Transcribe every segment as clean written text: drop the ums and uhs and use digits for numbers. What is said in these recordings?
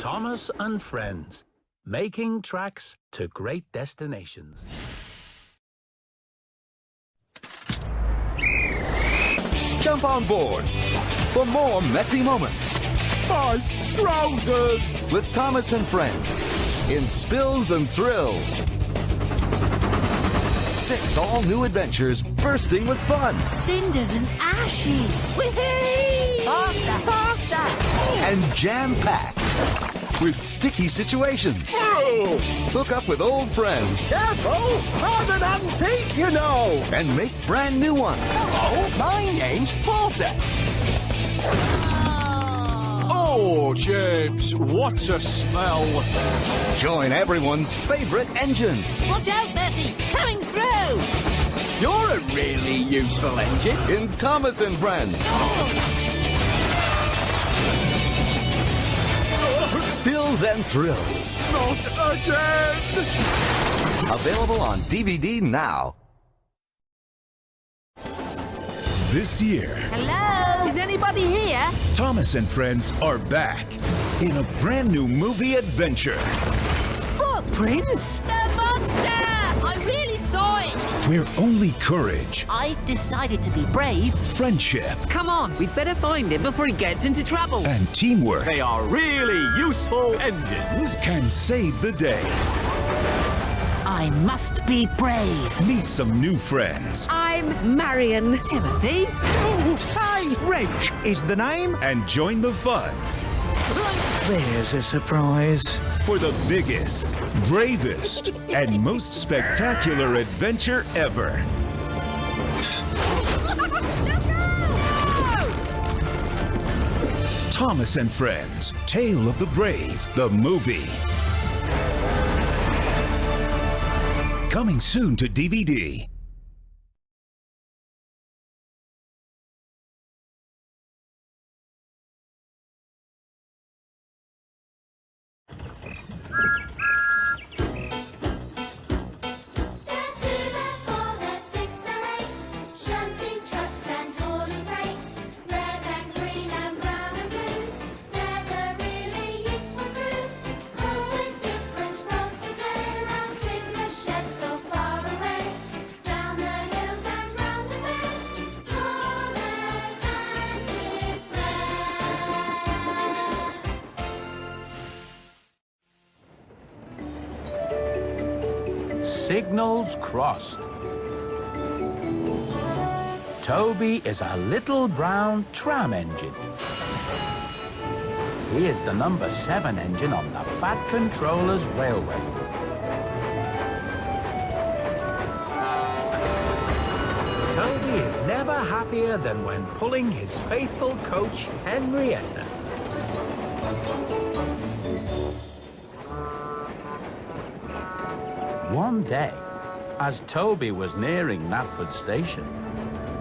Thomas and Friends, making tracks to great destinations. Jump on board for more messy moments. My trousers! With Thomas and Friends in Spills and Thrills. 6 all-new adventures bursting with fun. Cinders and ashes. Whee! Faster, faster! And jam-packed with sticky situations. Oh! Hook up with old friends. Careful! I'm an antique, you know! And make brand new ones. Hello, my name's Porter. Oh, James, what a smell. Join everyone's favorite engine. Watch out, Bertie! Coming through! You're a really useful engine. In Thomas and Friends. Spills and Thrills. Not again! Available on DVD now. This year, Hello? Is anybody here? Thomas and Friends are back in a brand new movie adventure Footprints? The monster! I really saw it! where only courage, I've decided to be brave. friendship, Come on, we'd better find him before he gets into trouble. and teamwork They are really useful engines. can save the day. I must be brave. Meet some new friends I'm Marion. Timothy? Hey, Reg is the name. and join the fun There's a surprise. for the biggest, bravest, and most spectacular adventure ever. Thomas and Friends, Tale of the Brave, the movie. Coming soon to DVD. Signals crossed. Toby is a little brown tram engine. He is the number 7 engine on the Fat Controllers Railway. Toby is never happier than when pulling his faithful coach, Henrietta. One day, as Toby was nearing Knapford Station,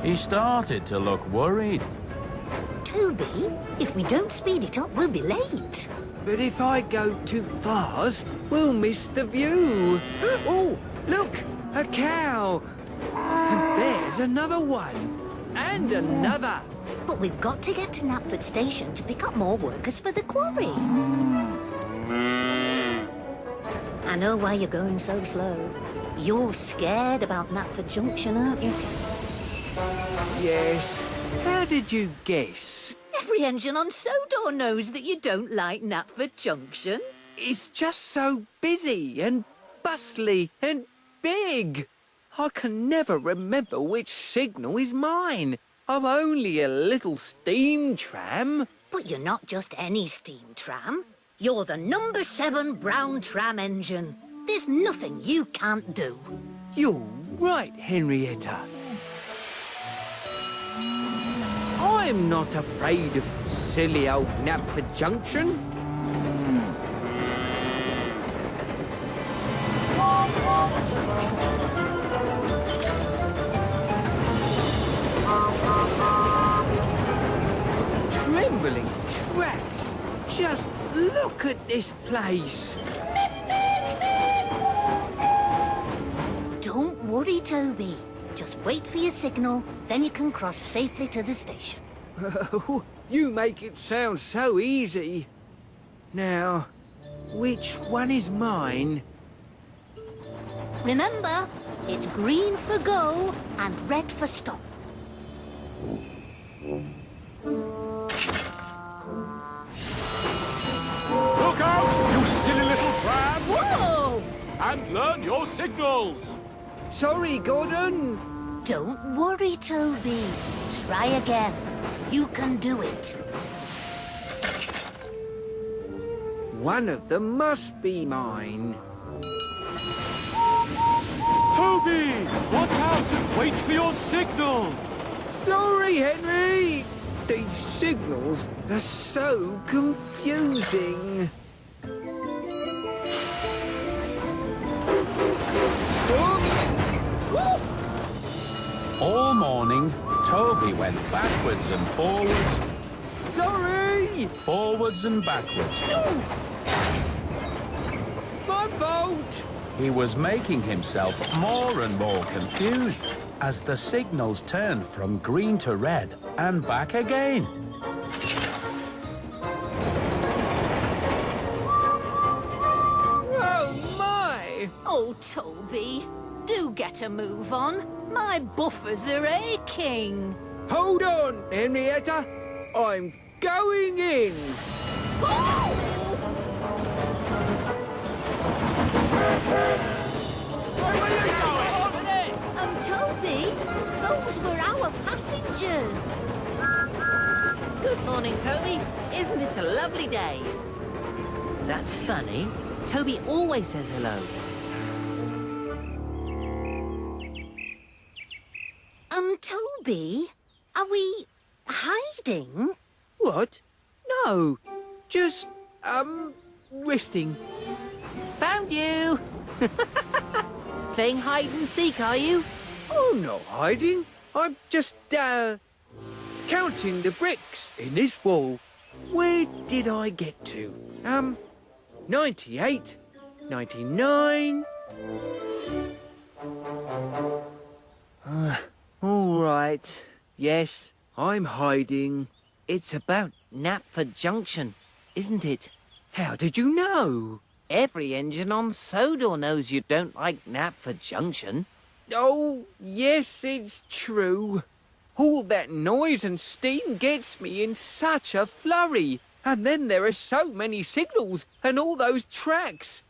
he started to look worried. Toby, if we don't speed it up, we'll be late. But if I go too fast, we'll miss the view. Oh, look, a cow. And there's another one. And another. But we've got to get to Knapford Station to pick up more workers for the quarry. I know why you're going so slow. You're scared about Knapford Junction, aren't you? Yes. How did you guess? Every engine on Sodor knows that you don't like Knapford Junction. It's just so busy and bustly and big. I can never remember which signal is mine. I'm only a little steam tram. But you're not just any steam tram. You're the number 7 brown tram engine. There's nothing you can't do. You're right, Henrietta. I'm not afraid of silly old Knapford Junction. Trembling tracks. Just look at this place. Don't worry, Toby. Just wait for your signal, then you can cross safely to the station. You make it sound so easy. Now, which one is mine? Remember, it's green for go and red for stop. Look out, you silly little tram! Whoa! And learn your signals! Sorry, Gordon. Don't worry, Toby. Try again. You can do it. One of them must be mine. Toby! Watch out and wait for your signal! Sorry, Henry. These signals are so confusing. All morning, Toby went backwards and forwards, Sorry! forwards and backwards. My fault! He was making himself more and more confused as the signals turned from green to red and back again. Oh, my! Oh, Toby, do get a move on. My buffers are aching. Hold on, Henrietta. I'm going in. Toby, those were our passengers. Good morning, Toby. Isn't it a lovely day? That's funny. Toby always says hello. Toby, are we hiding? What? No. Just, resting. Found you! Playing hide and seek, are you? Oh, not hiding. I'm just, counting the bricks in this wall. Where did I get to? 98, 99. All right. Yes, I'm hiding. It's about Knapford Junction, isn't it? How did you know? Every engine on Sodor knows you don't like Knapford Junction. Oh, yes, it's true. All that noise and steam gets me in such a flurry. And then there are so many signals and all those tracks.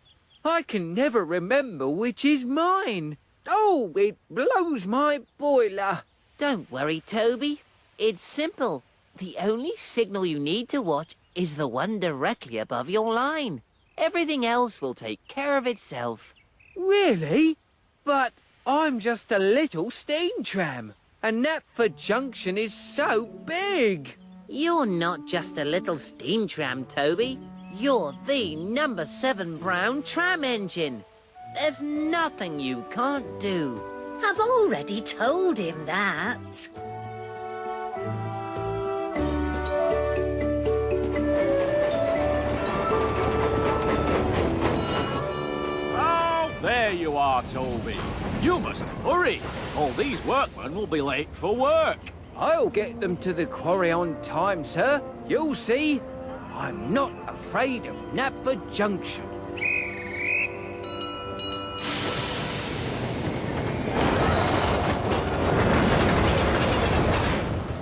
I can never remember which is mine. Oh, it blows my boiler. Don't worry, Toby. It's simple. The only signal you need to watch is the one directly above your line. Everything else will take care of itself. Really? But I'm just a little steam tram. And Knapford Junction is so big. You're not just a little steam tram, Toby. You're the number 7 brown tram engine. There's nothing you can't do. I've already told him that. Oh, there you are, Toby. You must hurry. All these workmen will be late for work. I'll get them to the quarry on time, sir. You'll see. I'm not afraid of Knapford Junction.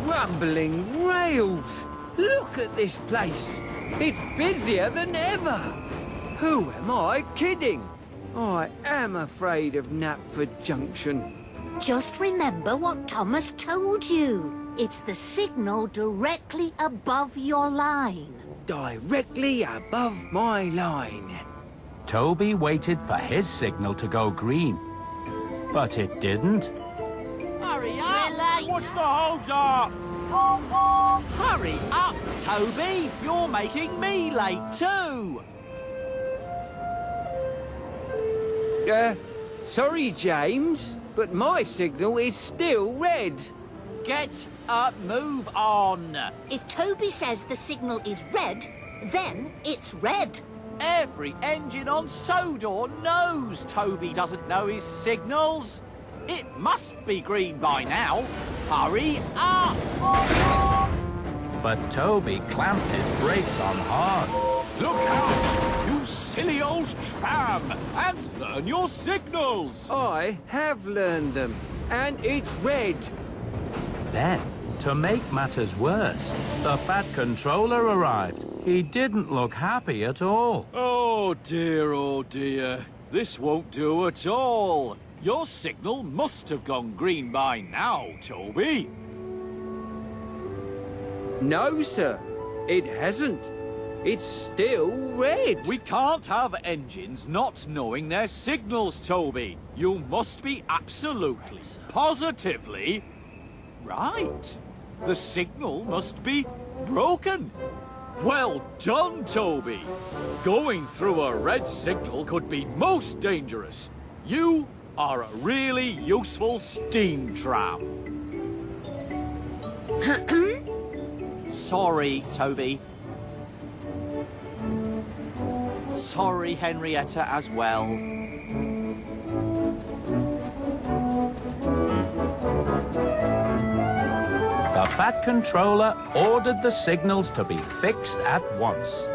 Rumbling rails. Look at this place. It's busier than ever. Who am I kidding? I am afraid of Knapford Junction. Just remember what Thomas told you. It's the signal directly above your line. Directly above my line. Toby waited for his signal to go green, but it didn't. Hurry up! What's the hold up? Hurry up, Toby! You're making me late too! Sorry, James, but my signal is still red. Get up, move on! If Toby says the signal is red, then it's red. Every engine on Sodor knows Toby doesn't know his signals. It must be green by now. Hurry up! But Toby clamped his brakes on hard. Look out, you silly old tram, and learn your signals. I have learned them, and it's red. Then, to make matters worse, the Fat Controller arrived. He didn't look happy at all. Oh dear. This won't do at all. Your signal must have gone green by now, Toby. No, sir, it hasn't. It's still red. We can't have engines not knowing their signals, Toby. You must be absolutely, positively right. The signal must be broken. Well done, Toby. Going through a red signal could be most dangerous. You are a really useful steam tram. Sorry, Toby. Sorry, Henrietta, as well. The Fat Controller ordered the signals to be fixed at once.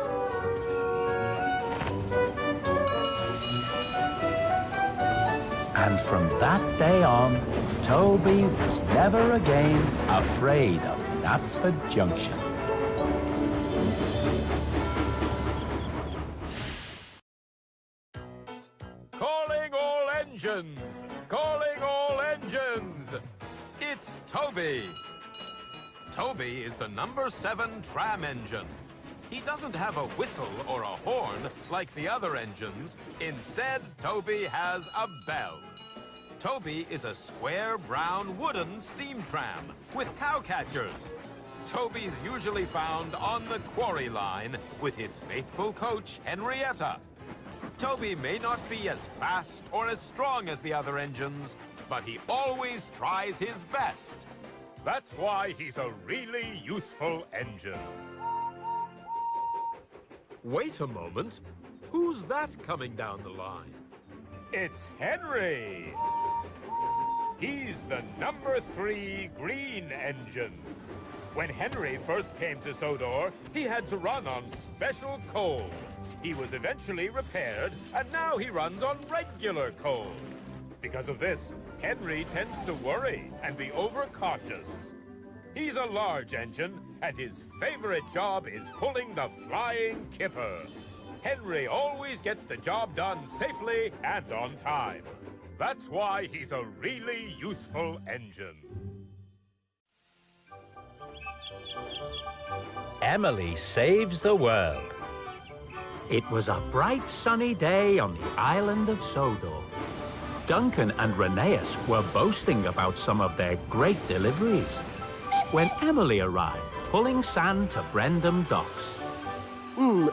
And from that day on, Toby was never again afraid of Knapford Junction. Calling all engines! Calling all engines! It's Toby! Toby is the number 7 tram engine. He doesn't have a whistle or a horn like the other engines. Instead, Toby has a bell. Toby is a square brown wooden steam tram with cowcatchers. Toby's usually found on the quarry line with his faithful coach, Henrietta. Toby may not be as fast or as strong as the other engines, but he always tries his best. That's why he's a really useful engine. Wait a moment. Who's that coming down the line? It's Henry! He's the number 3 green engine. When Henry first came to Sodor, he had to run on special coal. He was eventually repaired, and now he runs on regular coal. Because of this, Henry tends to worry and be overcautious. He's a large engine, and his favorite job is pulling the flying kipper. Henry always gets the job done safely and on time. That's why he's a really useful engine. Emily saves the world. It was a bright sunny day on the island of Sodor. Duncan and Rheneas were boasting about some of their great deliveries when Emily arrived, pulling sand to Brendam docks.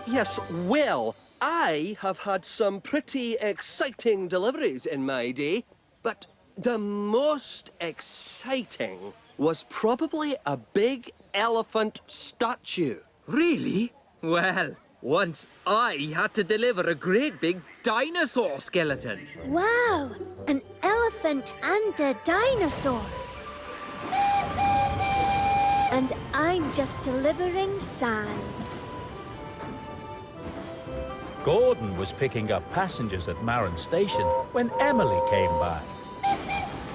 Yes, well, I have had some pretty exciting deliveries in my day, but the most exciting was probably a big elephant statue. Really? Well, once I had to deliver a great big dinosaur skeleton. Wow, an elephant and a dinosaur. And I'm just delivering sand. Gordon was picking up passengers at Marion Station when Emily came by.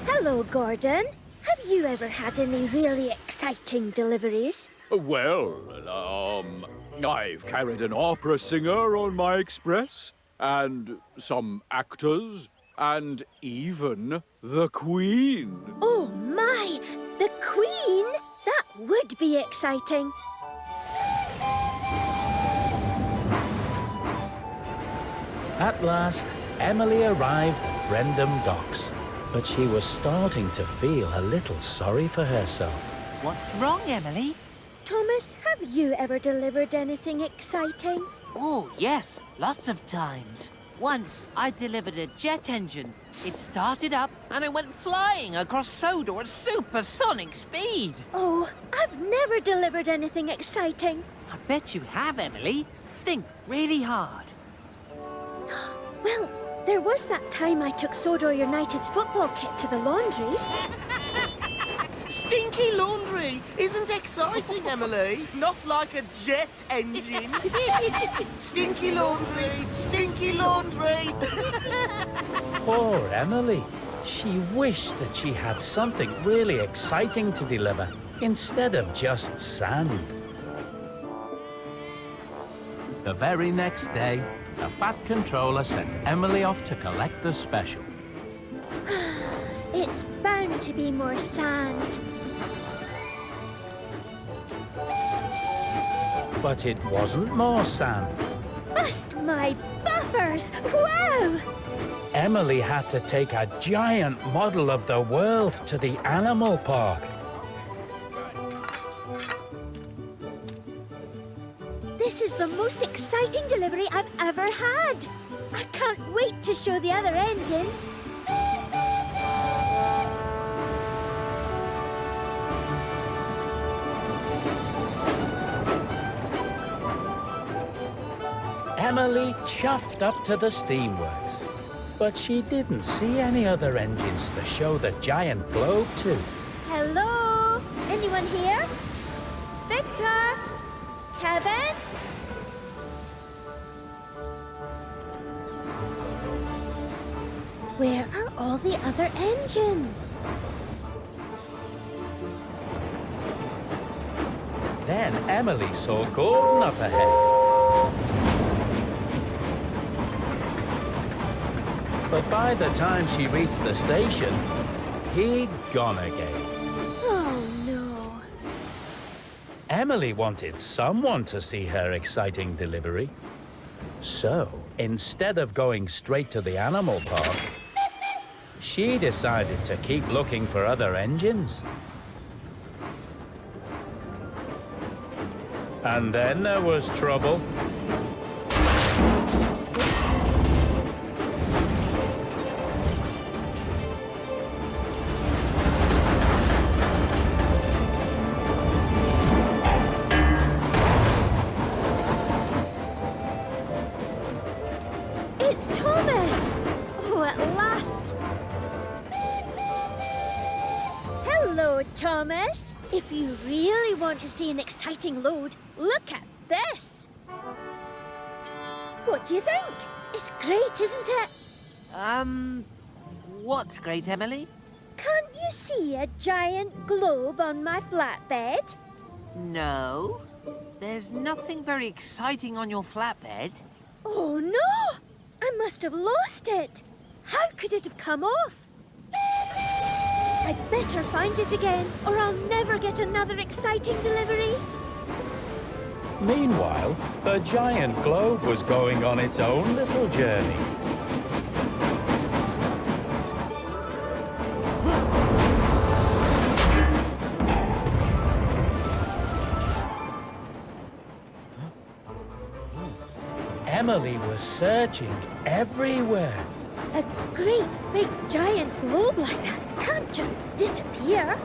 Hello, Gordon. Have you ever had any really exciting deliveries? Well, I've carried an opera singer on my express, and some actors, and even the Queen. Oh, my! The Queen? That would be exciting. At last, Emily arrived at Brendam docks, but she was starting to feel a little sorry for herself. What's wrong, Emily? Thomas, have you ever delivered anything exciting? Oh, yes, lots of times. Once, I delivered a jet engine. It started up and it went flying across Sodor at supersonic speed. Oh, I've never delivered anything exciting. I bet you have, Emily. Think really hard. Well, there was that time I took Sodor United's football kit to the laundry. Stinky laundry isn't exciting, Emily. Not like a jet engine. Stinky laundry, stinky laundry. Poor Emily. She wished that she had something really exciting to deliver instead of just sand. The very next day, the Fat Controller sent Emily off to collect the special. It's bound to be more sand. But it wasn't more sand. Bust my buffers! Wow! Emily had to take a giant model of the world to the animal park. This is the most exciting delivery I've ever had. I can't wait to show the other engines. Emily chuffed up to the steamworks, but she didn't see any other engines to show the giant globe to. Hello? Anyone here? Victor? Kevin? Where are all the other engines? Then Emily saw Gordon up ahead. But by the time she reached the station, he'd gone again. Oh, no. Emily wanted someone to see her exciting delivery. So, instead of going straight to the animal park, she decided to keep looking for other engines. And then there was trouble. It's Thomas! Oh, at last! Hello, Thomas. If you really want to see an exciting load, look at this. What do you think? It's great, isn't it? What's great, Emily? Can't you see a giant globe on my flatbed? No. There's nothing very exciting on your flatbed. Oh, no! I must have lost it. How could it have come off? I'd better find it again, or I'll never get another exciting delivery. Meanwhile, the giant globe was going on its own little journey. Emily was searching everywhere. A great big giant globe like that can't just disappear.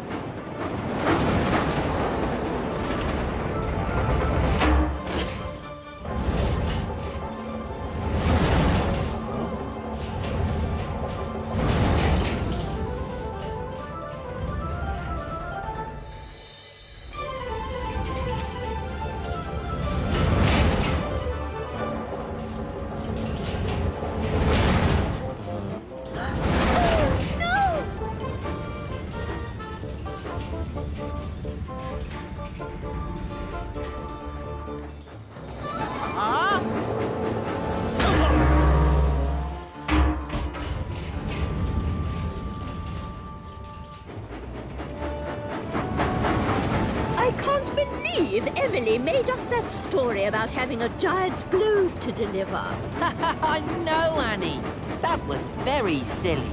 Emily made up that story about having a giant globe to deliver. I know, Annie. That was very silly.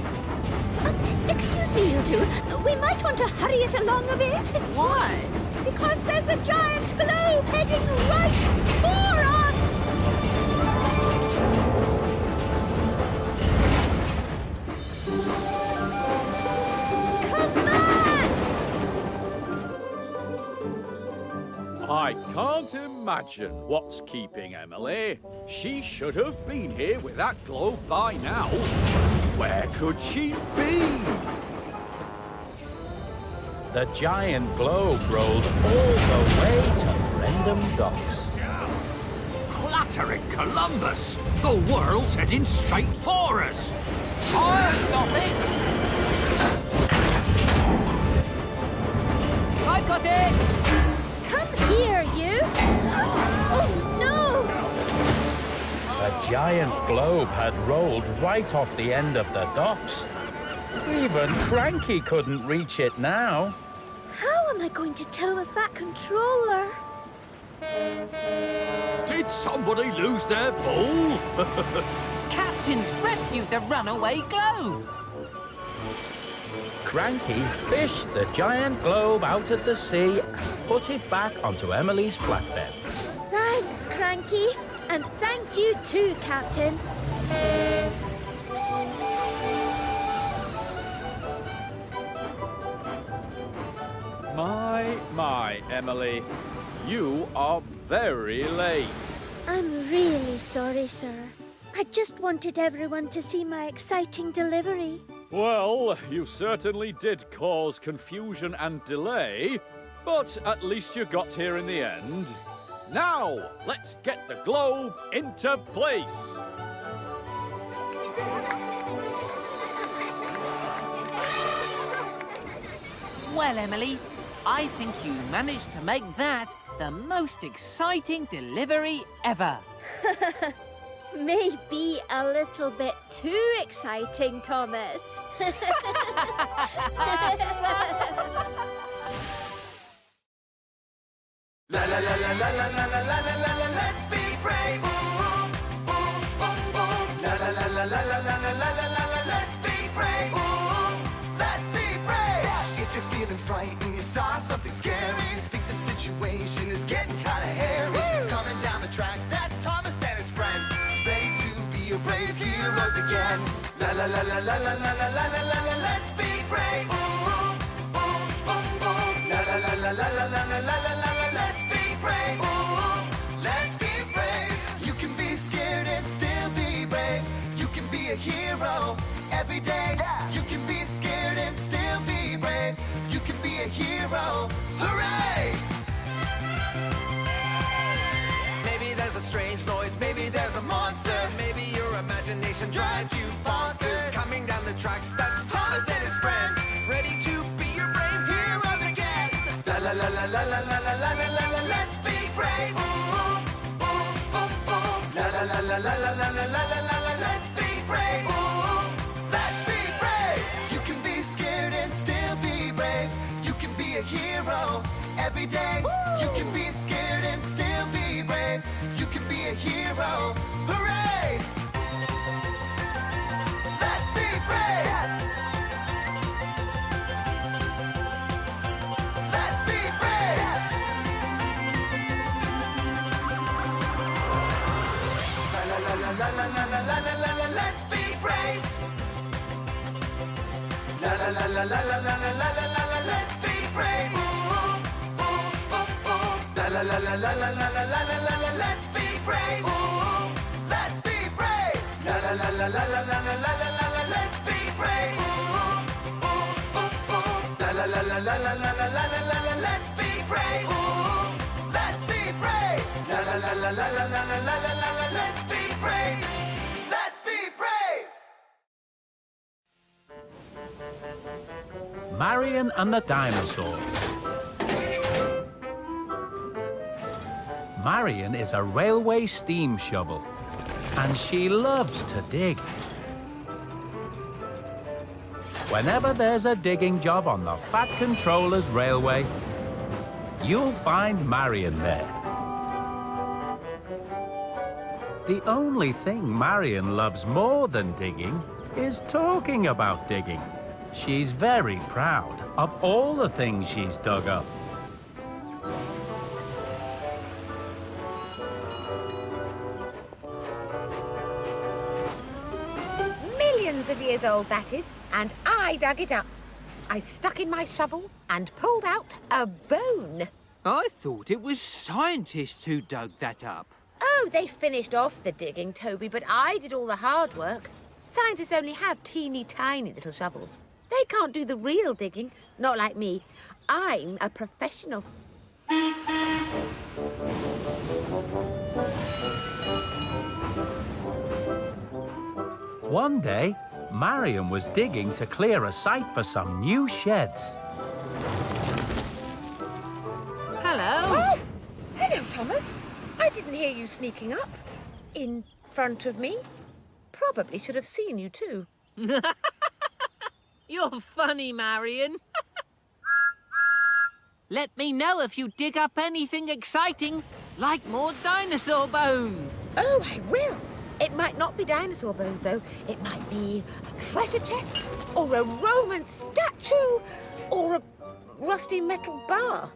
Excuse me, you two. We might want to hurry it along a bit. Why? Because there's a giant globe heading right for us! I can't imagine what's keeping Emily. She should have been here with that globe by now. Where could she be? the giant globe rolled all the way to Brendam Docks. Clattering Columbus! The world's heading straight for us! I'll stop it! I've got it! Come here, you! Oh, no! The giant globe had rolled right off the end of the docks. Even Cranky couldn't reach it now. How am I going to tell the Fat Controller? Did somebody lose their ball? Captain's rescued the runaway globe! Cranky fished the giant globe out of the sea and put it back onto Emily's flatbed. Thanks, Cranky. And thank you too, Captain. My, Emily. You are very late. I'm really sorry, sir. I just wanted everyone to see my exciting delivery. Well, you certainly did cause confusion and delay, but at least you got here in the end. Now, let's get the globe into place. Well, Emily, I think you managed to make that the most exciting delivery ever. Maybe a little bit too exciting, Thomas. La la la la la la la la la la la la, let's be brave. La la la la la la la la la la la la, let's be brave. Let's be brave. If you're feeling frightened, you saw something scary, think the situation is getting kind of hairy. Coming down the track, that's Thomas and his friends, ready to be your brave heroes again. La la la la la la la la la la la, let's be brave. La la la la la la la la la la la, let's be brave. Let's be brave. You can be scared and still be brave. You can be a hero every day. You can be scared and still be brave. You can be a hero. Hooray! Maybe there's a strange noise, maybe there's a monster, maybe your imagination drives you bonkers. Coming down the tracks, that's Thomas and his friends, ready to be your brave heroes again. La la la la la la la la la la la la, let's be brave. La la la la la la la la la la la la, let's be brave. Let's be brave. You can be scared and still be brave. You can be a hero every day. You can be scared and still be brave. You can be a hero. Hooray! Let's be brave. Let's be brave. La la la la la la la la la la la, let's be brave. La la la la la la la la la la la la, let's be brave. La la la la la la la la la la la la, let's be brave. Let's be brave. La la la la la la la la la la la la, let's be brave. La la la la la la la la la la la la, let's be brave. Let's be brave. La la la la la la la la la la la la, let's be brave. Let's be brave. Marion and the dinosaurs. Marion is a railway steam shovel, and she loves to dig. Whenever there's a digging job on the Fat Controller's railway, you'll find Marion there. The only thing Marion loves more than digging is talking about digging. She's very proud of all the things she's dug up. Millions of years old, that is, and I dug it up. I stuck in my shovel and pulled out a bone. I thought it was scientists who dug that up. Oh, they finished off the digging, Toby, but I did all the hard work. Scientists only have teeny tiny little shovels. They can't do the real digging, not like me. I'm a professional. One day, Marion was digging to clear a site for some new sheds. Hello. Oh, hello, Thomas. I didn't hear you sneaking up in front of me. Probably should have seen you too. You're funny, Marion. Let me know if you dig up anything exciting, like more dinosaur bones. Oh, I will. It might not be dinosaur bones, though. It might be a treasure chest, or a Roman statue, or a rusty metal bar.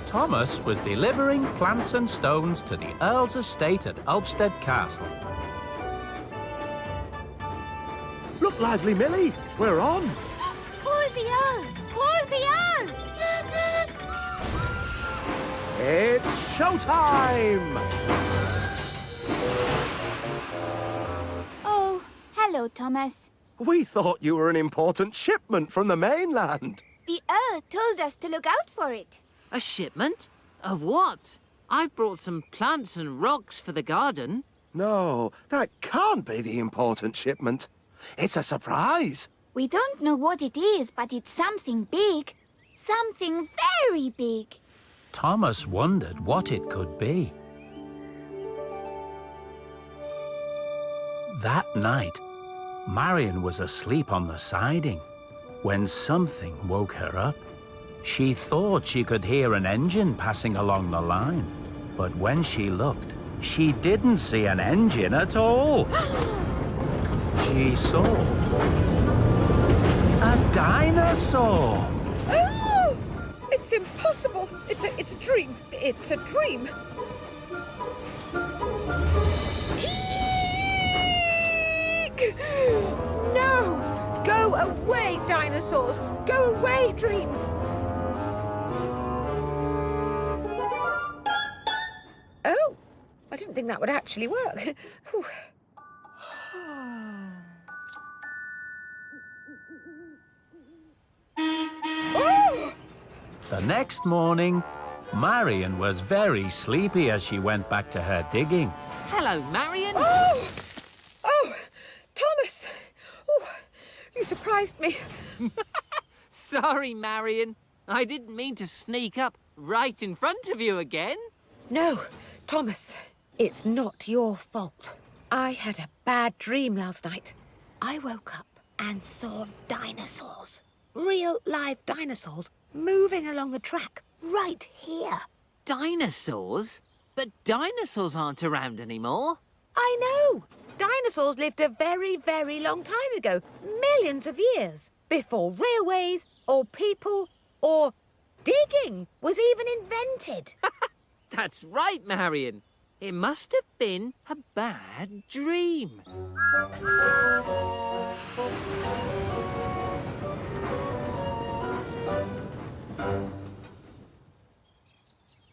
Thomas was delivering plants and stones to the Earl's estate at Ulfstead Castle. Look lively, Millie. We're on. Call the Earl! Call the Earl! It's showtime! Oh, hello, Thomas. We thought you were an important shipment from the mainland. The Earl told us to look out for it. A shipment? Of what? I've brought some plants and rocks for the garden. No, that can't be the important shipment. It's a surprise. We don't know what it is, but it's something big. Something very big. Thomas wondered what it could be. That night, Marion was asleep on the siding when something woke her up. She thought she could hear an engine passing along the line, but when she looked, she didn't see an engine at all. She saw a dinosaur. Oh! It's impossible. It's a dream. It's a dream. Eek! No! Go away, dinosaurs! Go away, dream! Oh, I didn't think that would actually work. Whew. Oh! The next morning, Marion was very sleepy as she went back to her digging. Hello, Marion. Oh! Oh, Thomas! Oh, you surprised me. Sorry, Marion. I didn't mean to sneak up right in front of you again. No, Thomas, it's not your fault. I had a bad dream last night. I woke up and saw dinosaurs. Real live dinosaurs moving along the track right here. Dinosaurs? But dinosaurs aren't around anymore. I know. Dinosaurs lived a very, very long time ago. Millions of years. Before railways, or people, or digging was even invented. That's right, Marion. It must have been a bad dream.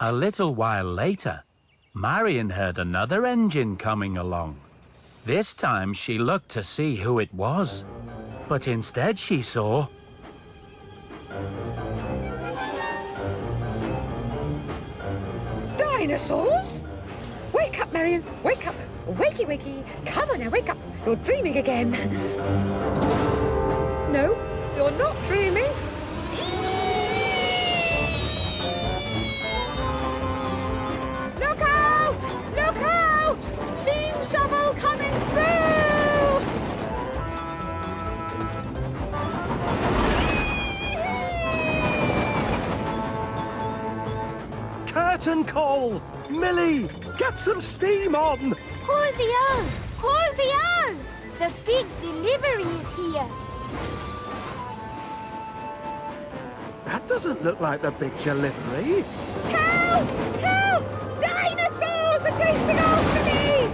A little while later, Marion heard another engine coming along. This time she looked to see who it was, but instead she saw Dinosaurs? Wake up, Marion. Wake up. Wakey, wakey. Come on now, wake up. You're dreaming again. No, you're not dreaming. Look out! Look out! Steam shovel coming through! Curtain call! Millie, get some steam on! Call the Earl! Call the Earl! The big delivery is here. That doesn't look like the big delivery. Help! Help! Dinosaurs are chasing after me!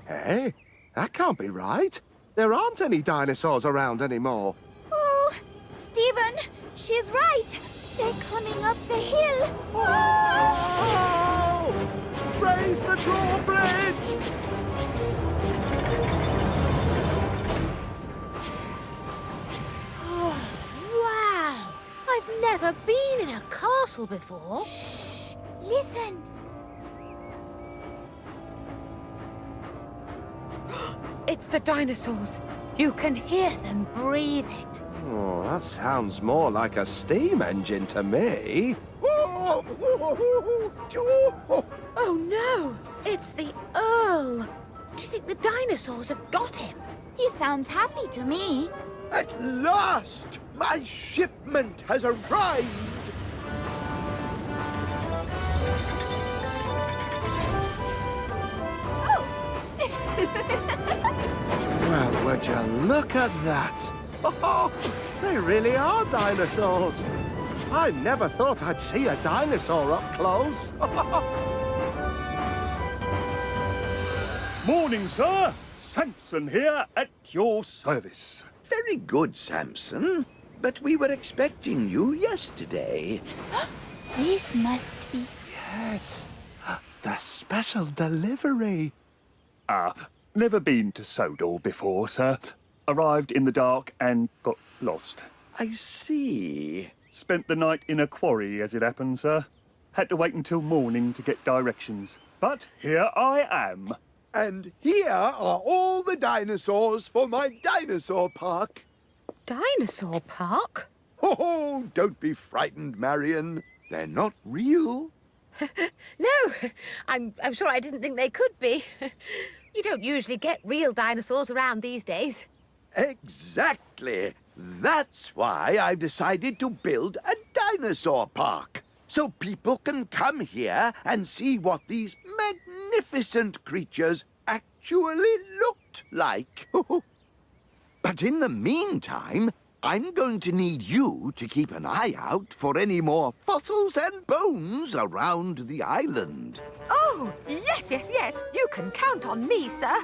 Hey, that can't be right. There aren't any dinosaurs around anymore. Oh, Stephen, she's right. They're coming up the hill. Oh! Raise the drawbridge! never been in a castle before. Shh! Listen. It's the dinosaurs. You can hear them breathing. Oh, that sounds more like a steam engine to me. Oh no! It's the Earl. Do you think the dinosaurs have got him? He sounds happy to me. At last, my shipment has arrived. Well, would you look at that? Oh, they really are dinosaurs. I never thought I'd see a dinosaur up close. Morning, sir. Samson here at your service. Very good, Samson. But we were expecting you yesterday. This must be... Yes, the special delivery. Never been to Sodor before, sir. Arrived in the dark and got lost. I see. Spent the night in a quarry, as it happened, sir. Had to wait until morning to get directions. But here I am. And here are all the dinosaurs for my dinosaur park. Dinosaur park? Oh, don't be frightened, Marion. They're not real. No, I'm sure I didn't think they could be. You don't usually get real dinosaurs around these days. Exactly. That's why I've decided to build a dinosaur park. So people can come here and see what these magnificent creatures actually looked like. But in the meantime, I'm going to need you to keep an eye out for any more fossils and bones around the island. Oh, yes. You can count on me, sir.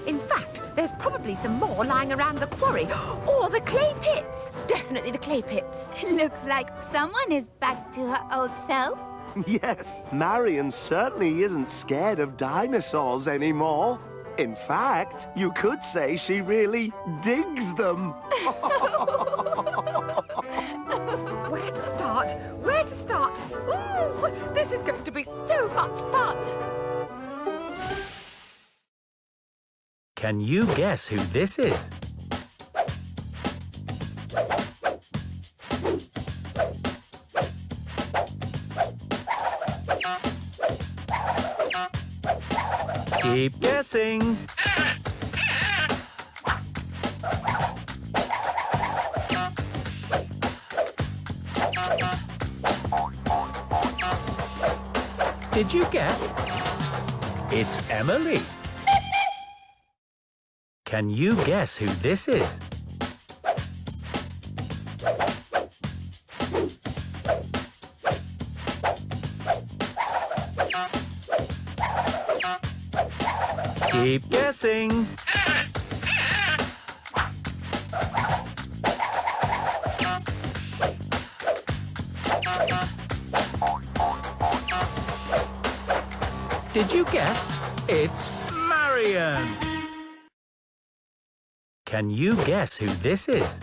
In fact, there's probably some more lying around the quarry. Or the clay pits. Definitely the clay pits. Looks like someone is back to her old self. Yes, Marion certainly isn't scared of dinosaurs anymore. In fact, you could say she really digs them. Where to start? Ooh, this is going to be so much fun. Can you guess who this is? Keep guessing. Did you guess? It's Emily. Can you guess who this is? Keep guessing. Did you guess? It's Marion. Can you guess who this is?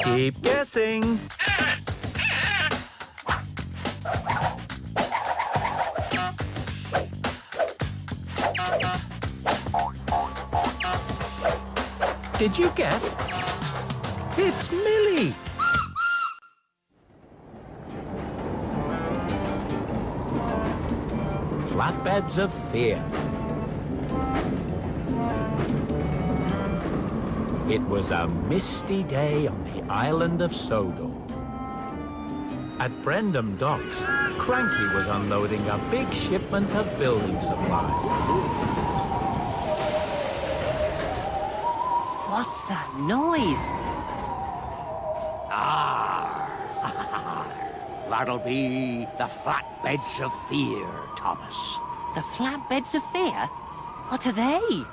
Keep guessing. Did you guess? It's Millie. Flatbeds of Fear. It was a misty day on the Island of Sodor. At Brendam Docks, Cranky was unloading a big shipment of building supplies. What's that noise? That'll be the Flatbeds of Fear, Thomas. The Flatbeds of Fear? What are they?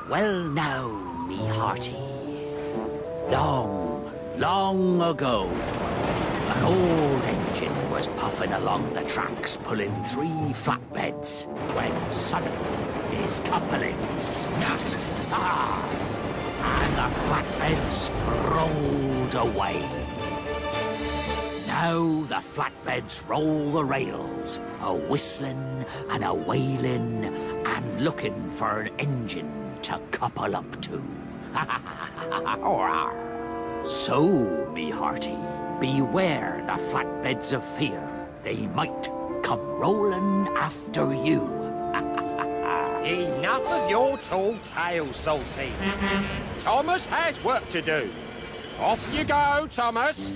Well now, me hearty. Long, long ago, an old engine was puffing along the tracks, pulling 3 flatbeds, when suddenly his coupling snapped. And the flatbeds rolled away. Now the flatbeds roll the rails, a-whistling and a-wailing and looking for an engine to couple up to. So, me hearty, beware the flatbeds of fear. They might come rolling after you. Enough of your tall tale, Salty. Thomas has work to do. Off you go, Thomas.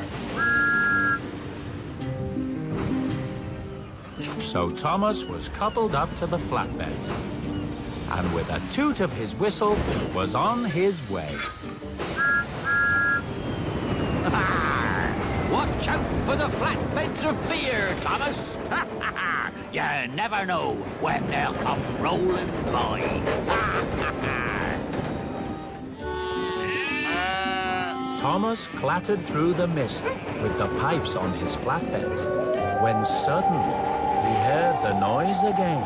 So Thomas was coupled up to the flatbeds, and with a toot of his whistle, was on his way. Watch out for the flatbeds of fear, Thomas! You never know when they'll come rolling by. Thomas clattered through the mist with the pipes on his flatbeds, when suddenly he heard the noise again.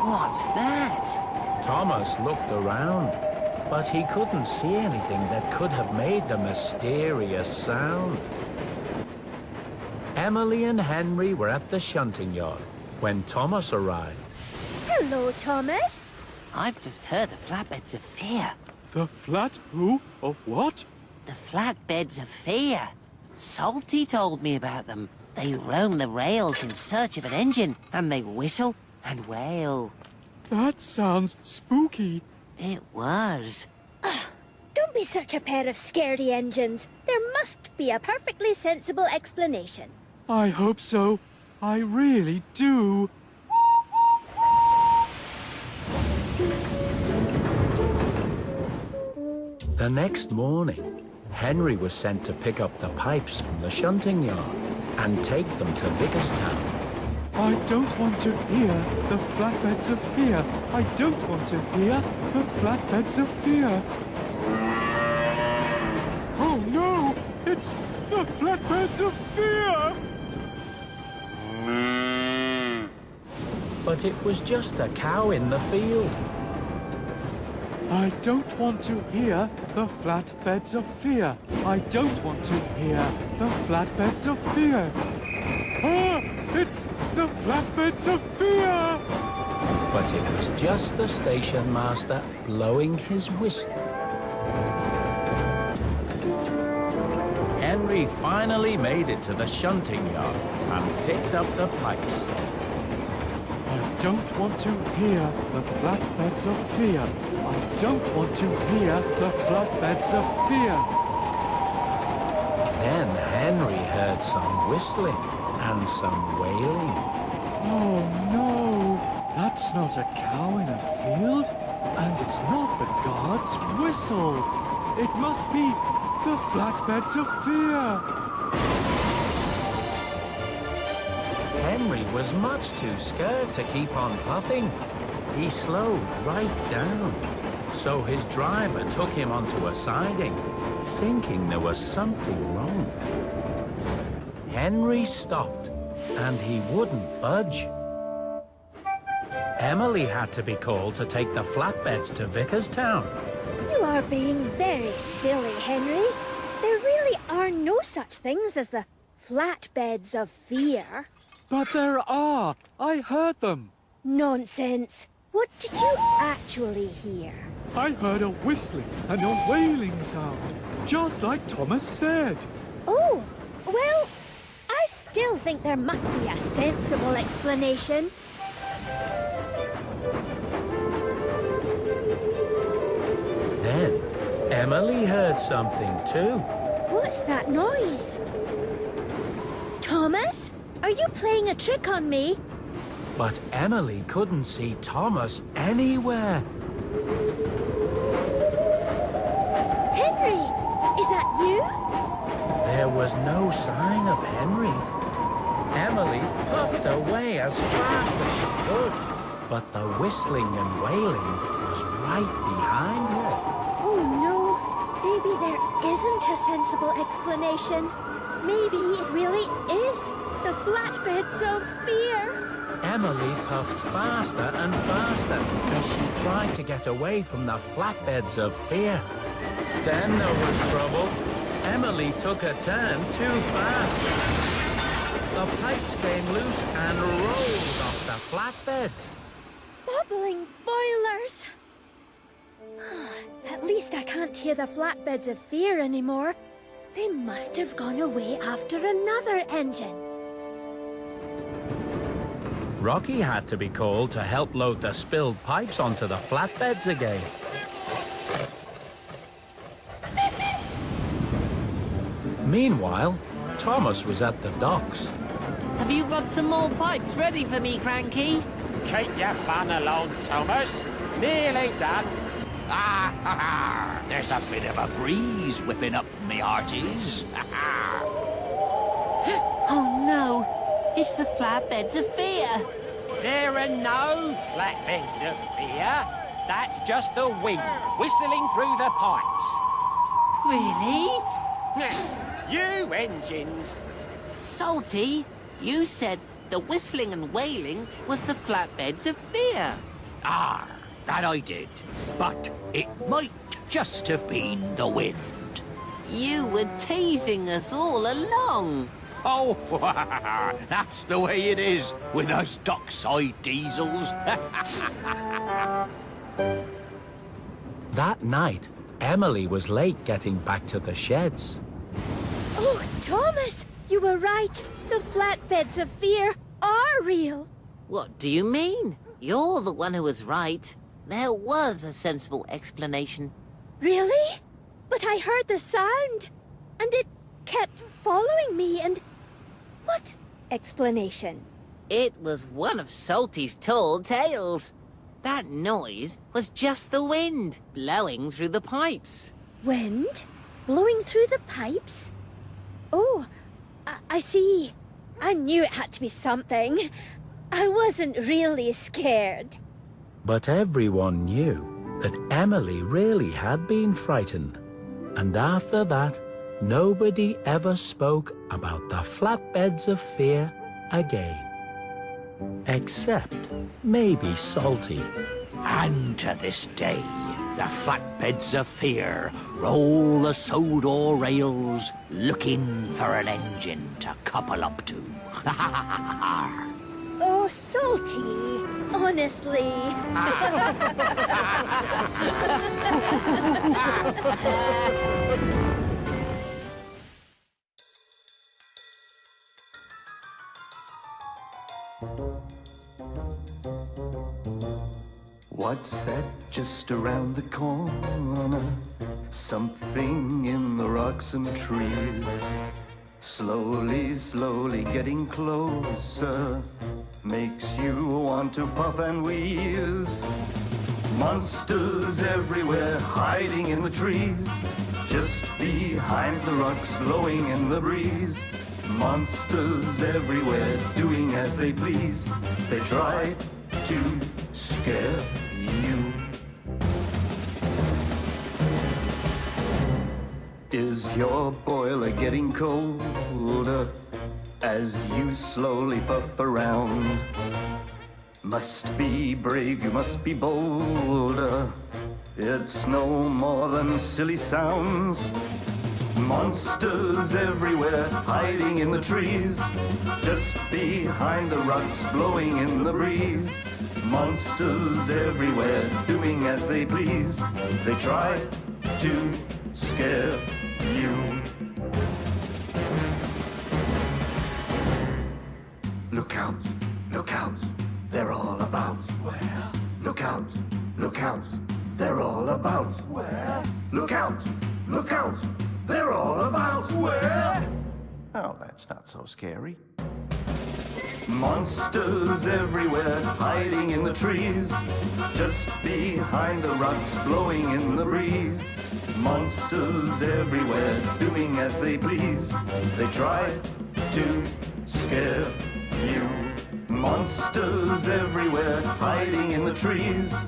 What's that? Thomas looked around, but he couldn't see anything that could have made the mysterious sound. Emily and Henry were at the shunting yard when Thomas arrived. Hello, Thomas. I've just heard the flatbeds of fear. The flat who? Of what? The flatbeds of fear. Salty told me about them. They roam the rails in search of an engine, and they whistle and wail. That sounds spooky. It was. Don't be such a pair of scaredy engines. There must be a perfectly sensible explanation. I hope so. I really do. The next morning, Henry was sent to pick up the pipes from the shunting yard and take them to Vickerstown. I don't want to hear the flatbeds of fear. I don't want to hear the flatbeds of fear. Oh no! It's the flatbeds of fear! But it was just a cow in the field. I don't want to hear the flatbeds of fear. I don't want to hear the flatbeds of fear. Ah! It's the flatbeds of fear! But it was just the station master blowing his whistle. Henry finally made it to the shunting yard and picked up the pipes. I don't want to hear the flatbeds of fear. I don't want to hear the flatbeds of fear. Then Henry heard some whistling and some wailing. Oh no! That's not a cow in a field, and it's not the guard's whistle. It must be the flatbeds of fear. Henry was much too scared to keep on puffing. He slowed right down, so his driver took him onto a siding, thinking there was something wrong. Henry stopped, and he wouldn't budge. Emily had to be called to take the flatbeds to Vickerstown. You are being very silly, Henry. There really are no such things as the flatbeds of fear. But there are. I heard them. Nonsense. What did you actually hear? I heard a whistling and a wailing sound, just like Thomas said. Oh, well, I still think there must be a sensible explanation. Then, Emily heard something too. What's that noise? Thomas? Are you playing a trick on me? But Emily couldn't see Thomas anywhere. Henry, is that you? There was no sign of Henry. Emily puffed away as fast as she could, but the whistling and wailing was right behind her. Oh no, maybe there isn't a sensible explanation. Maybe it really is the flatbeds of fear. Emily puffed faster and faster as she tried to get away from the flatbeds of fear. Then there was trouble. Emily took a turn too fast. The pipes came loose and rolled off the flatbeds. Bubbling boilers. At least I can't hear the flatbeds of fear anymore. They must have gone away after another engine. Rocky had to be called to help load the spilled pipes onto the flatbeds again. Meanwhile, Thomas was at the docks. Have you got some more pipes ready for me, Cranky? Keep your fun alone, Thomas. Nearly done. There's a bit of a breeze whipping up, me hearties. Oh no, it's the flatbeds of fear. There are no flatbeds of fear. That's just the wind whistling through the pipes. Really? You engines. Salty, you said the whistling and wailing was the flatbeds of fear. That I did. But it might just have been the wind. You were teasing us all along. Oh, that's the way it is with us dockside diesels. That night, Emily was late getting back to the sheds. Oh, Thomas, you were right. The flatbeds of fear are real. What do you mean? You're the one who was right. There was a sensible explanation. Really? But I heard the sound, and it kept following me, and... What explanation? It was one of Salty's tall tales. That noise was just the wind blowing through the pipes. Wind? Blowing through the pipes? Oh, I see. I knew it had to be something. I wasn't really scared. But everyone knew that Emily really had been frightened. And after that, nobody ever spoke about the flatbeds of fear again. Except maybe Salty. And to this day, the flatbeds of fear roll the Sodor rails looking for an engine to couple up to. Oh, Salty. Honestly. What's that just around the corner? Something in the rocks and trees. Slowly, slowly getting closer. Makes you want to puff and wheeze. Monsters everywhere hiding in the trees. Just behind the rocks blowing in the breeze. Monsters everywhere doing as they please. They try to scare you. Is your boiler getting colder as you slowly puff around? Must be brave, you must be bolder. It's no more than silly sounds. Monsters everywhere hiding in the trees. Just behind the rocks blowing in the breeze. Monsters everywhere doing as they please. They try to scare you. Look out, they're all about. Where? Look out, they're all about. Where? Look out, they're all about. Where? Oh, that's not so scary. Monsters everywhere hiding in the trees. Just behind the rocks blowing in the breeze. Monsters everywhere doing as they please. They try to scare you. Monsters everywhere, hiding in the trees,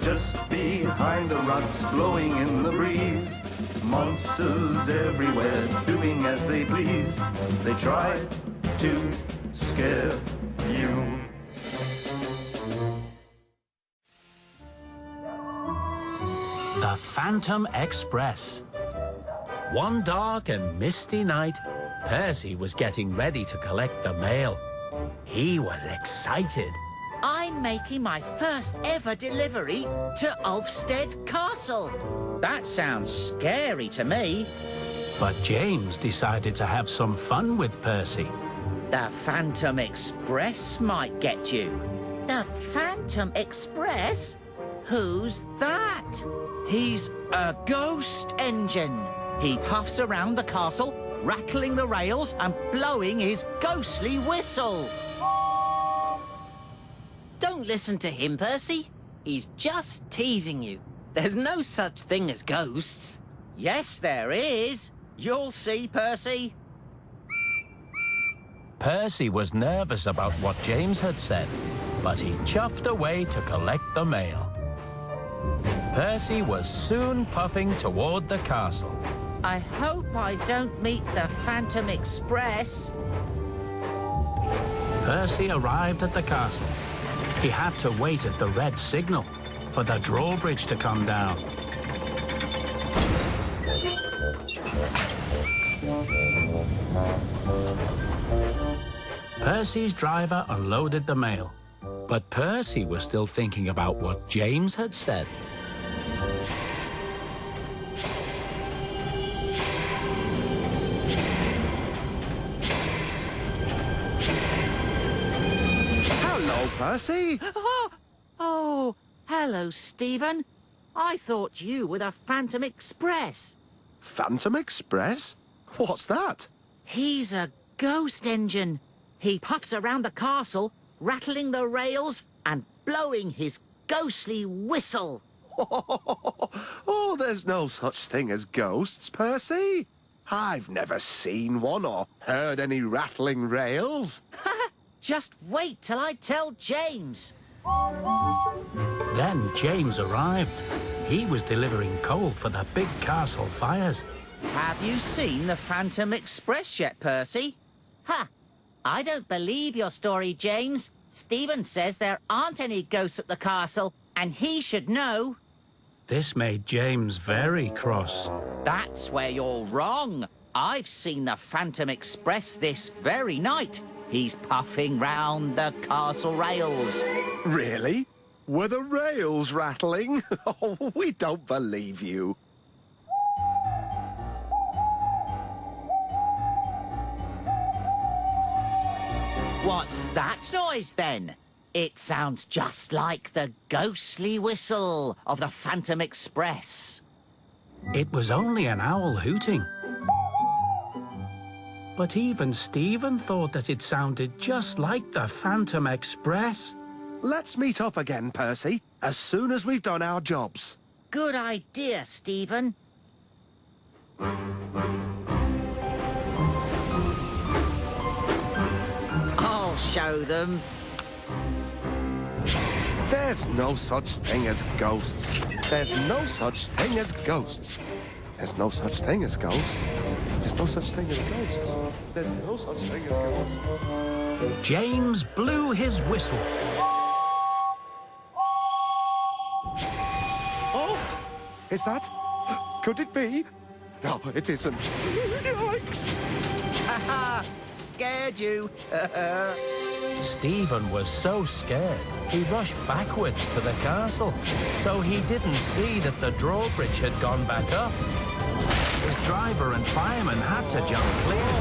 just behind the rocks, blowing in the breeze. Monsters everywhere, doing as they please. They try to scare you. The Phantom Express. One dark and misty night, Percy was getting ready to collect the mail. He was excited. I'm making my first ever delivery to Ulfstead Castle. That sounds scary to me. But James decided to have some fun with Percy. The Phantom Express might get you. The Phantom Express? Who's that? He's a ghost engine. He puffs around the castle, rattling the rails and blowing his ghostly whistle. Don't listen to him, Percy. He's just teasing you. There's no such thing as ghosts. Yes, there is. You'll see, Percy. Percy was nervous about what James had said, but he chuffed away to collect the mail. Percy was soon puffing toward the castle. I hope I don't meet the Phantom Express. Percy arrived at the castle. He had to wait at the red signal for the drawbridge to come down. Percy's driver unloaded the mail, but Percy was still thinking about what James had said. Percy? Oh, hello, Stephen. I thought you were the Phantom Express. Phantom Express? What's that? He's a ghost engine. He puffs around the castle, rattling the rails and blowing his ghostly whistle. Oh, there's no such thing as ghosts, Percy. I've never seen one or heard any rattling rails. Just wait till I tell James. Then James arrived. He was delivering coal for the big castle fires. Have you seen the Phantom Express yet, Percy? Ha! I don't believe your story, James. Stephen says there aren't any ghosts at the castle, and he should know. This made James very cross. That's where you're wrong. I've seen the Phantom Express this very night. He's puffing round the castle rails. Really? Were the rails rattling? Oh, we don't believe you. What's that noise, then? It sounds just like the ghostly whistle of the Phantom Express. It was only an owl hooting. But even Stephen thought that it sounded just like the Phantom Express. Let's meet up again, Percy, as soon as we've done our jobs. Good idea, Stephen. I'll show them. There's no such thing as ghosts. There's no such thing as ghosts. There's no such thing as ghosts. There's no such thing as ghosts. There's no such thing as ghosts. James blew his whistle. Oh! Is that? Could it be? No, it isn't. Yikes! Ha-ha! Scared you. Stephen was so scared, he rushed backwards to the castle, so he didn't see that the drawbridge had gone back up. His driver and fireman had to jump clear.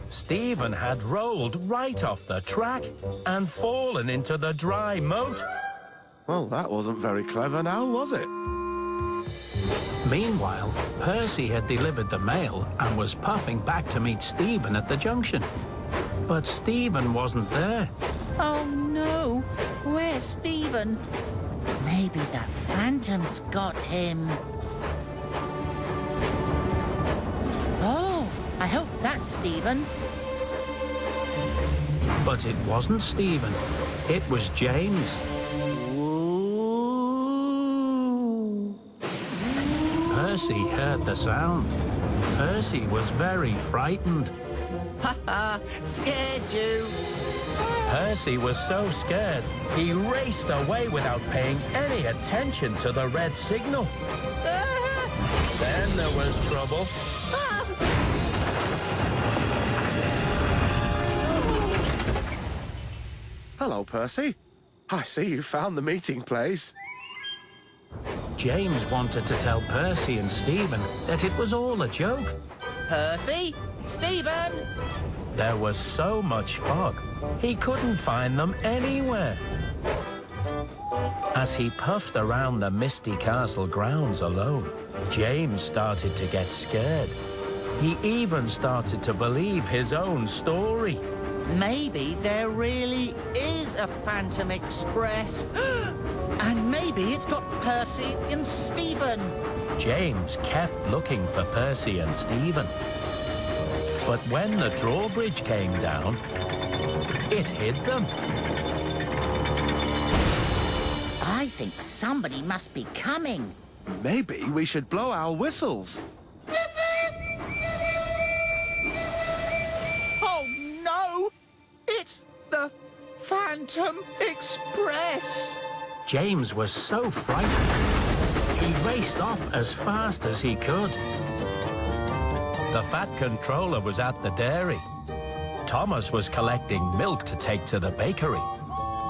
Stephen had rolled right off the track and fallen into the dry moat. Well, that wasn't very clever now, was it? Meanwhile, Percy had delivered the mail and was puffing back to meet Stephen at the junction. But Stephen wasn't there. Oh, no. Where's Stephen? Maybe the Phantom's got him. Oh, I hope that's Stephen. But it wasn't Stephen. It was James. Percy heard the sound. Percy was very frightened. Ha ha! Scared you! Percy was so scared, he raced away without paying any attention to the red signal. Then there was trouble. Hello, Percy. I see you found the meeting place. James wanted to tell Percy and Stephen that it was all a joke. Percy? Stephen? There was so much fog, he couldn't find them anywhere. As he puffed around the misty castle grounds alone, James started to get scared. He even started to believe his own story. Maybe there really is a Phantom Express. And maybe it's got Percy and Stephen. James kept looking for Percy and Stephen. But when the drawbridge came down, it hid them. I think somebody must be coming. Maybe we should blow our whistles. Oh, no! It's the Phantom Express! James was so frightened, he raced off as fast as he could. The Fat Controller was at the dairy. Thomas was collecting milk to take to the bakery.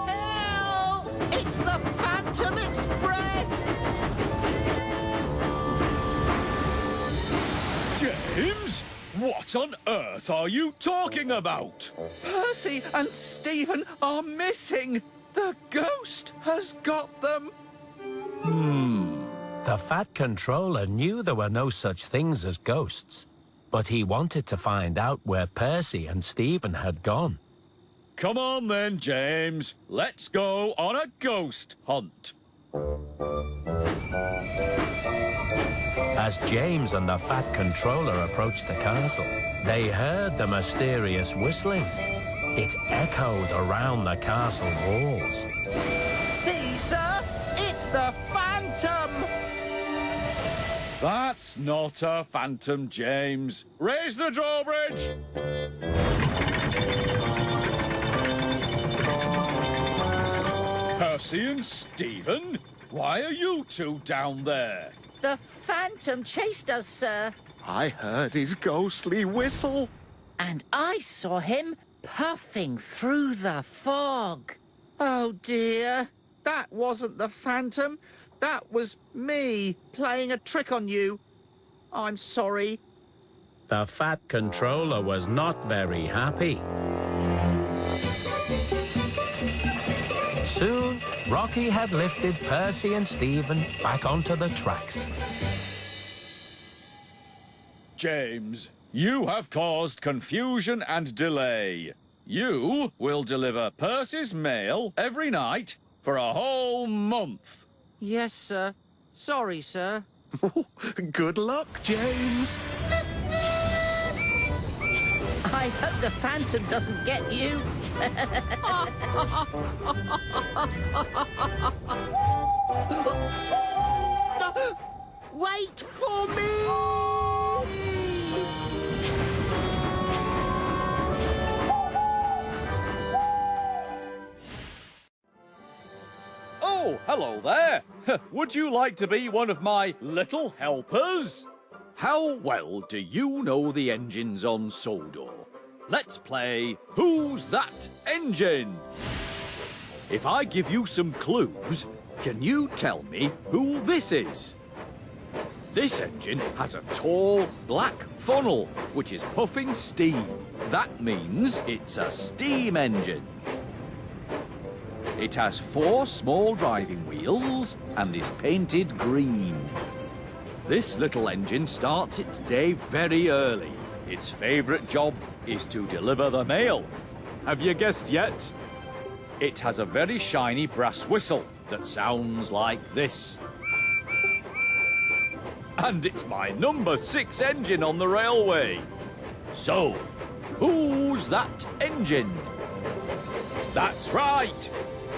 Help! It's the Phantom Express! James? What on earth are you talking about? Percy and Stephen are missing. The ghost has got them. The Fat Controller knew there were no such things as ghosts, but he wanted to find out where Percy and Stephen had gone. Come on then, James. Let's go on a ghost hunt. As James and the Fat Controller approached the castle, they heard the mysterious whistling. It echoed around the castle walls. See, sir? It's the Phantom! That's not a phantom, James. Raise the drawbridge! Percy and Stephen? Why are you two down there? The Phantom chased us, sir. I heard his ghostly whistle. And I saw him puffing through the fog. Oh, dear. That wasn't the Phantom. That was me playing a trick on you. I'm sorry. The Fat Controller was not very happy. Soon, Rocky had lifted Percy and Stephen back onto the tracks. James, you have caused confusion and delay. You will deliver Percy's mail every night for a whole month. Yes, sir. Sorry, sir. Good luck, James. I hope the Phantom doesn't get you. Wait for me! Oh, hello there. Would you like to be one of my little helpers? How well do you know the engines on Sodor? Let's play Who's That Engine? If I give you some clues, can you tell me who this is? This engine has a tall, black funnel, which is puffing steam. That means it's a steam engine. It has 4 small driving wheels and is painted green. This little engine starts its day very early. Its favourite job is to deliver the mail. Have you guessed yet? It has a very shiny brass whistle that sounds like this. And it's my number 6 engine on the railway. So, who's that engine? That's right!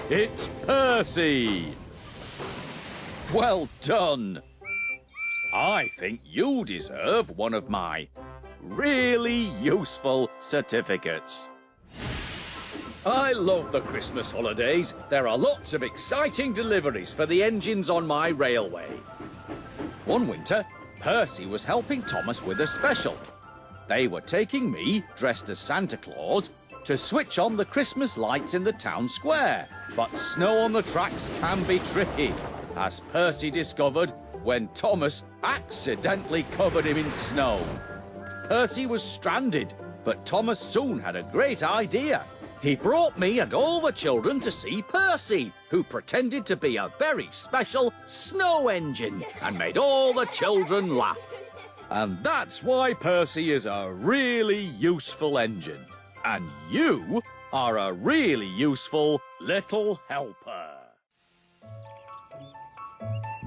It's Percy! Well done! I think you deserve one of my really useful certificates. I love the Christmas holidays. There are lots of exciting deliveries for the engines on my railway. One winter, Percy was helping Thomas with a special. They were taking me, dressed as Santa Claus, to switch on the Christmas lights in the town square. But snow on the tracks can be tricky, as Percy discovered when Thomas accidentally covered him in snow. Percy was stranded, but Thomas soon had a great idea. He brought me and all the children to see Percy, who pretended to be a very special snow engine and made all the children laugh. And that's why Percy is a really useful engine. And you are a really useful little helper.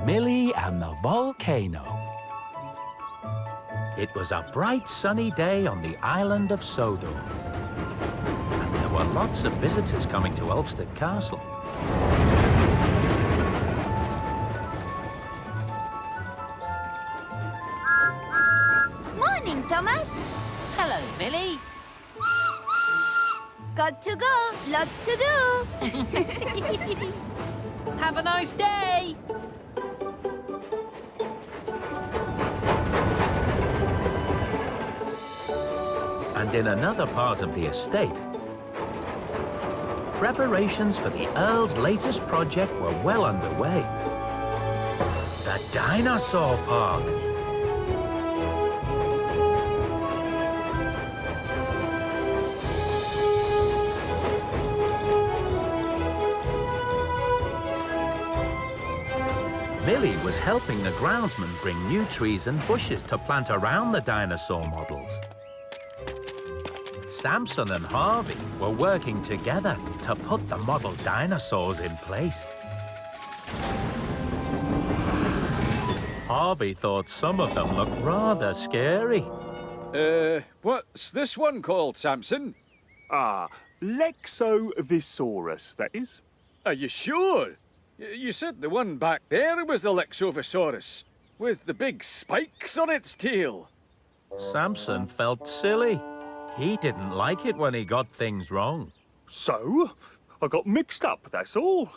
Millie and the volcano. It was a bright sunny day on the Island of Sodor. And there were lots of visitors coming to Ulfstead Castle. Morning, Thomas. Hello, Millie. Got to go. Lots to do. Have a nice day. And in another part of the estate, preparations for the Earl's latest project were well underway. The dinosaur park. Millie was helping the groundsman bring new trees and bushes to plant around the dinosaur models. Samson and Harvey were working together to put the model dinosaurs in place. Harvey thought some of them looked rather scary. What's this one called, Samson? Lexovisaurus, that is. Are you sure? You said the one back there was the Lexovisaurus, with the big spikes on its tail. Samson felt silly. He didn't like it when he got things wrong. So, I got mixed up, that's all.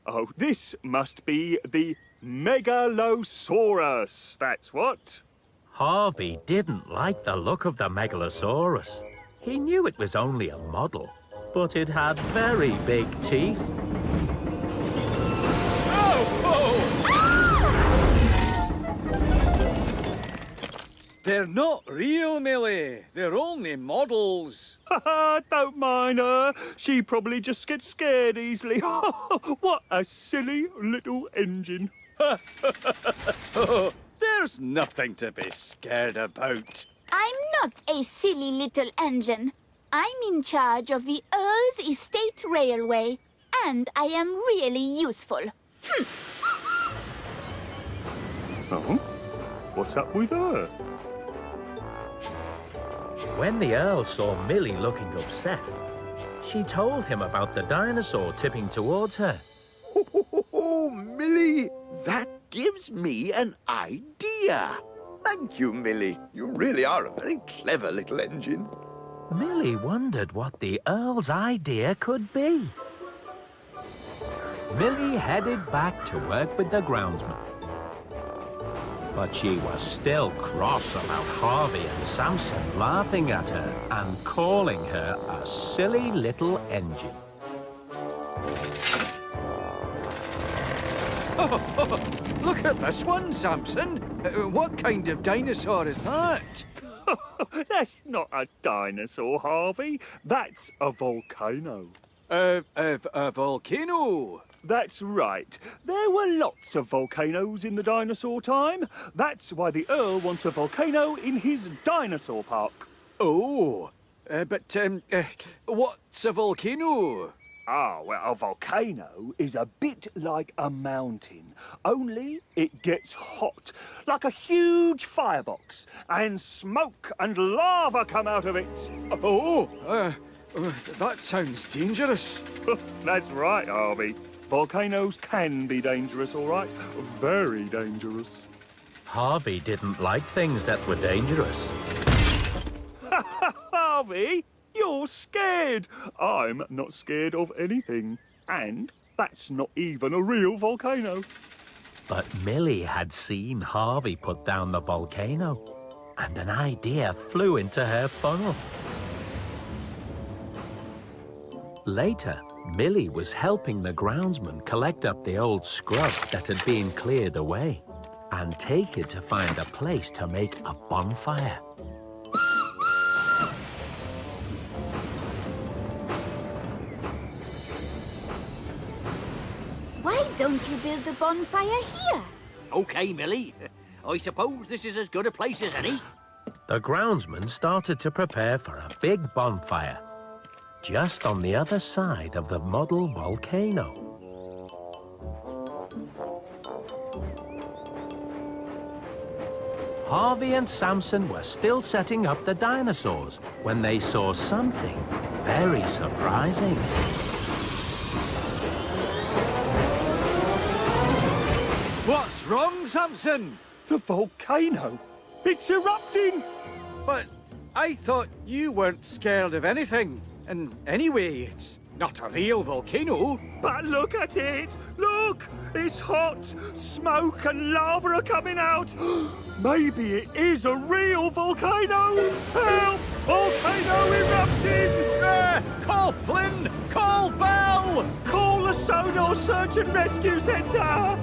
Oh, this must be the Megalosaurus, that's what. Harvey didn't like the look of the Megalosaurus. He knew it was only a model, but it had very big teeth. They're not real, Millie. They're only models. Don't mind her. She probably just gets scared easily. What a silly little engine. There's nothing to be scared about. I'm not a silly little engine. I'm in charge of the Earl's Estate Railway, and I am really useful. Oh? What's up with her? When the Earl saw Millie looking upset, she told him about the dinosaur tipping towards her. Oh, Millie, that gives me an idea. Thank you, Millie. You really are a very clever little engine. Millie wondered what the Earl's idea could be. Millie headed back to work with the groundsman. But she was still cross about Harvey and Samson laughing at her and calling her a silly little engine. Look at this one, Samson. What kind of dinosaur is that? That's not a dinosaur, Harvey. That's a volcano. A volcano? That's right. There were lots of volcanoes in the dinosaur time. That's why the Earl wants a volcano in his dinosaur park. Oh, but what's a volcano? Well, a volcano is a bit like a mountain, only it gets hot, like a huge firebox, and smoke and lava come out of it. That sounds dangerous. That's right, Harvey. Volcanoes can be dangerous, all right? Very dangerous. Harvey didn't like things that were dangerous. Harvey, you're scared. I'm not scared of anything. And that's not even a real volcano. But Millie had seen Harvey put down the volcano, and an idea flew into her funnel. Later, Millie was helping the groundsman collect up the old scrub that had been cleared away and take it to find a place to make a bonfire. Why don't you build a bonfire here? OK, Millie. I suppose this is as good a place as any. The groundsman started to prepare for a big bonfire just on the other side of the model volcano. Harvey and Samson were still setting up the dinosaurs when they saw something very surprising. What's wrong, Samson? The volcano. It's erupting. But I thought you weren't scared of anything. And anyway, it's not a real volcano. But look at it. Look. It's hot. Smoke and lava are coming out. Maybe it is a real volcano. Help! Volcano erupting! Call Flynn! Call Bell! Call the Sodor Search and Rescue Centre!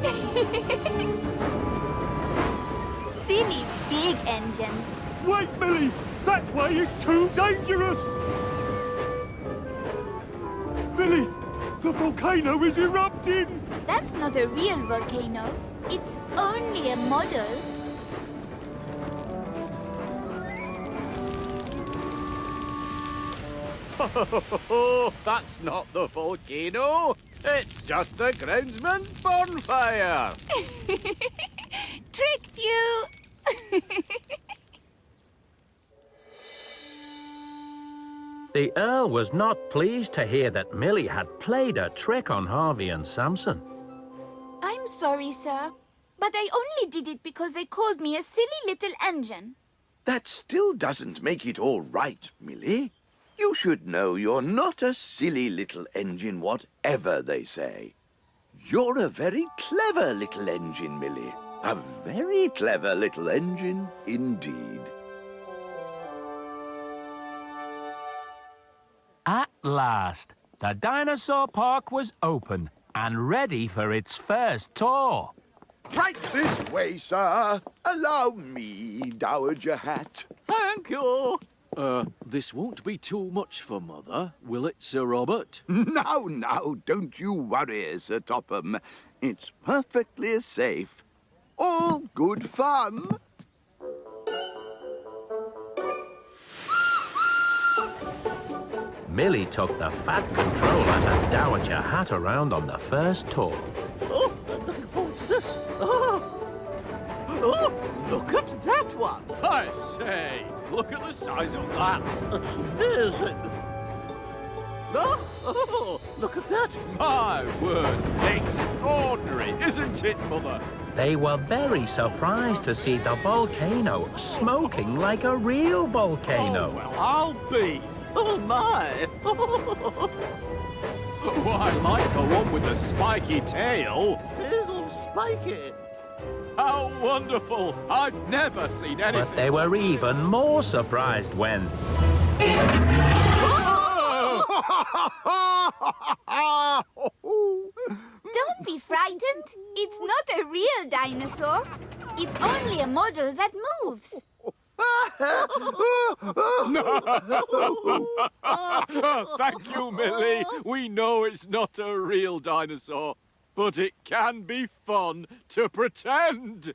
Silly big engines. Wait, Millie! That way is too dangerous! Millie! The volcano is erupting! That's not a real volcano. It's only a model. That's not the volcano. It's just the groundsman's bonfire. Tricked you. The Earl was not pleased to hear that Millie had played a trick on Harvey and Samson. I'm sorry, sir, but I only did it because they called me a silly little engine. That still doesn't make it all right, Millie. You should know you're not a silly little engine, whatever they say. You're a very clever little engine, Millie. A very clever little engine indeed. At last, the dinosaur park was open and ready for its first tour. Right this way, sir. Allow me, Dowager Hat. Thank you. This won't be too much for Mother, will it, Sir Robert? No, don't you worry, Sir Topham. It's perfectly safe. All good fun. Millie took the Fat Controller and Dowager Hat around on the first tour. Oh, I'm looking forward to this. Oh, look at that one. I say, look at the size of that. That's amazing. Oh, look at that. My word, extraordinary, isn't it, Mother? They were very surprised to see the volcano smoking like a real volcano. Oh, well, I'll be. Oh, my. Why, like the one with the spiky tail. It is all spiky. How wonderful! I've never seen anything. But they were even more surprised when... Don't be frightened. It's not a real dinosaur. It's only a model that moves. Thank you, Millie. We know it's not a real dinosaur, but it can be fun to pretend.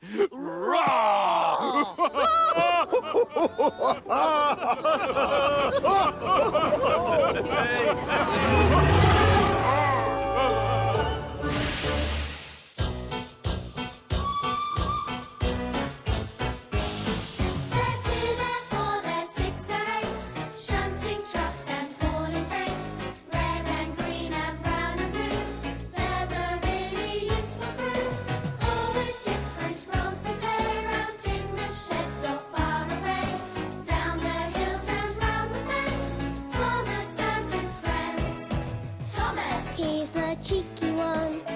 Shunting trucks and hauling He's the cheeky one.